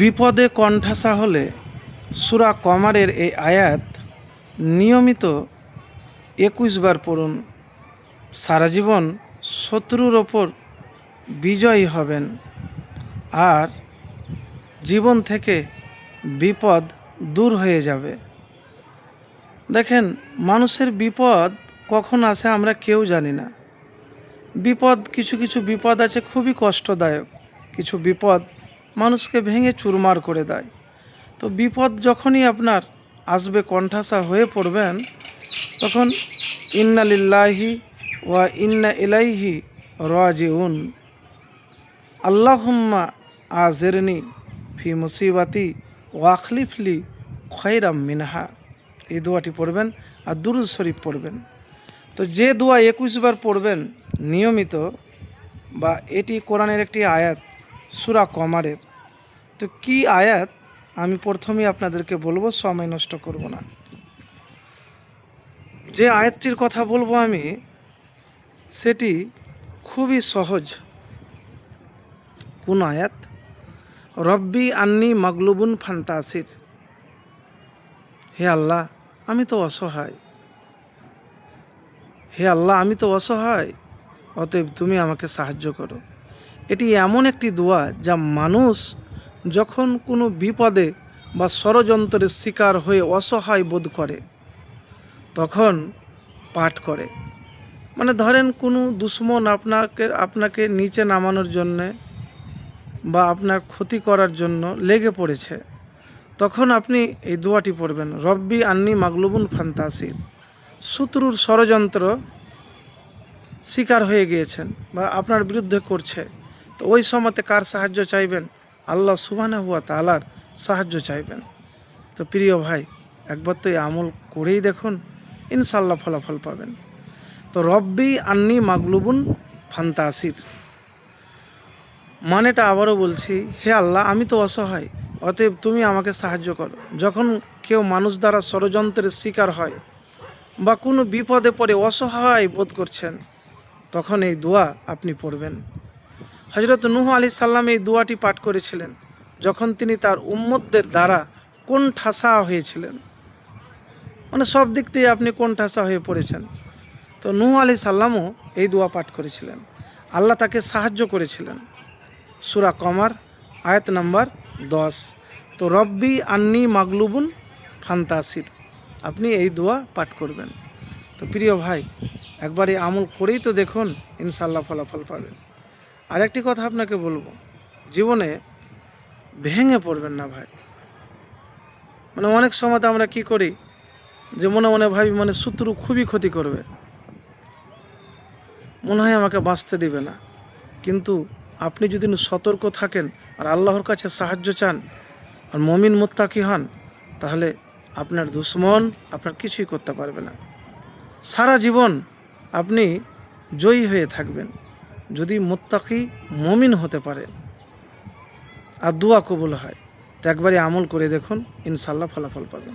বিপদে কণ্ঠাসা হলে সূরা কমারের এই আয়াত নিয়মিত 21 বার পড়ুন। সারা জীবন শত্রুর ওপর বিজয়ী হবেন আর জীবন থেকে বিপদ দূর হয়ে যাবে। দেখেন, মানুষের বিপদ কখন আসে আমরা কেউ জানি না। কিছু কিছু বিপদ আছে খুবই কষ্টদায়ক, কিছু বিপদ মানুষকে ভেঙে চুরমার করে দেয়। তো বিপদ যখনই আপনার আসবে, কণ্ঠাসা হয়ে পড়বেন, তখন ইন্না লিল্লাহি ওয়া ইন্না ইলাইহি রাজিউন, আল্লাহুম্মা আজিরনি ফি মুসিবাতি ওয়া আখলিফলি খায়রাম মিনহা, এই দোয়াটি পড়বেন আর দুরূদ শরীফ পড়বেন। তো যে দোয়া 21 বার পড়বেন নিয়মিত, বা এটি কোরআনের একটি আয়াত সূরা কমারের। তো কি আয়াত আমি প্রথমেই আপনাদেরকে বলবো, সময় নষ্ট করব না। যে আয়াতটির কথা বলবো আমি, সেটি খুবই সহজ। কোন আয়াত? রব্বি আন্নি মাগলুবুন ফান্তাসির, হে আল্লাহ আমি তো অসহায়, হে আল্লাহ আমি তো অসহায়, অতএব তুমি আমাকে সাহায্য করো। এটি এমন একটি দোয়া যা মানুষ যখন কোনো বিপদে বা ষড়যন্ত্রের শিকার হয়ে অসহায় বোধ করে তখন পাঠ করে। মানে ধরেন কোনো দুশ্মন আপনাকে নিচে নামানোর জন্যে বা আপনার ক্ষতি করার জন্য লেগে পড়েছে, তখন আপনি এই দোয়াটি পড়বেন, রব্বি আন্নি মাগলুবুন ফান্তাসির। শত্রুর ষড়যন্ত্র শিকার হয়ে গিয়েছেন বা আপনার বিরুদ্ধে করছে, তো ওই সময়তে কার সাহায্য চাইবেন? আল্লাহ সুবহানাহু ওয়া তাআলার সাহায্য চাইবেন। তো প্রিয় ভাই, একবার তো এই আমল করেই দেখুন, ইনশাল্লাহ ফলাফল পাবেন। তো রব্বি আন্নি মাগলুবুন ফান্তাসির মানেটা আবারও বলছি, হে আল্লাহ আমি তো অসহায়, অতএব তুমি আমাকে সাহায্য করো। যখন কেউ মানুষ দ্বারা ষড়যন্ত্রের শিকার হয় বা কোনো বিপদে পড়ে অসহায় বোধ করছেন, তখন এই দোয়া আপনি পড়বেন। হযরত নূহ আলাইহিস সালাম এই দোয়াটি পাঠ করেছিলেন যখন তিনি তার উম্মতদের দ্বারা কোণঠাসা হয়েছিলেন। মানে সব দিক দিয়ে আপনি কোণঠাসা হয়ে পড়েছেন। তো নূহ আলাইহিস সালামও এই দোয়া পাঠ করেছিলেন, আল্লাহ তাকে সাহায্য করেছিলেন। সূরা কমার আয়াত নাম্বার 10। তো রব্বি আন্নি মাগলুবুন ফান্তাসির, আপনি এই দোয়া পাঠ করবেন। তো প্রিয় ভাই, একবার এই আমল করেই তো দেখুন, ইনশাল্লাহ ফলাফল পাবেন। আরেকটি কথা আপনাকে বলবো, জীবনে ভেঙে পড়বেন না ভাই। মানে অনেক সময় তো আমরা কি করি, যে মনে মনে ভাবি মানে শত্রু খুবই ক্ষতি করবে, মনে হয় আমাকে বাঁচতে দিবে না। কিন্তু আপনি যদি সতর্ক থাকেন আর আল্লাহর কাছে সাহায্য চান আর মুমিন মুত্তাকি হন, তাহলে আপনার দুশমন আপনার কিছুই করতে পারবে না। সারা জীবন আপনি জয়ী হয়ে থাকবেন যদি মুত্তাকি মুমিন হতে পারেন আর দোয়া কবুল হয়। তো একবারই আমল করে দেখুন, ইনশাল্লাহ ফলাফল পাবেন।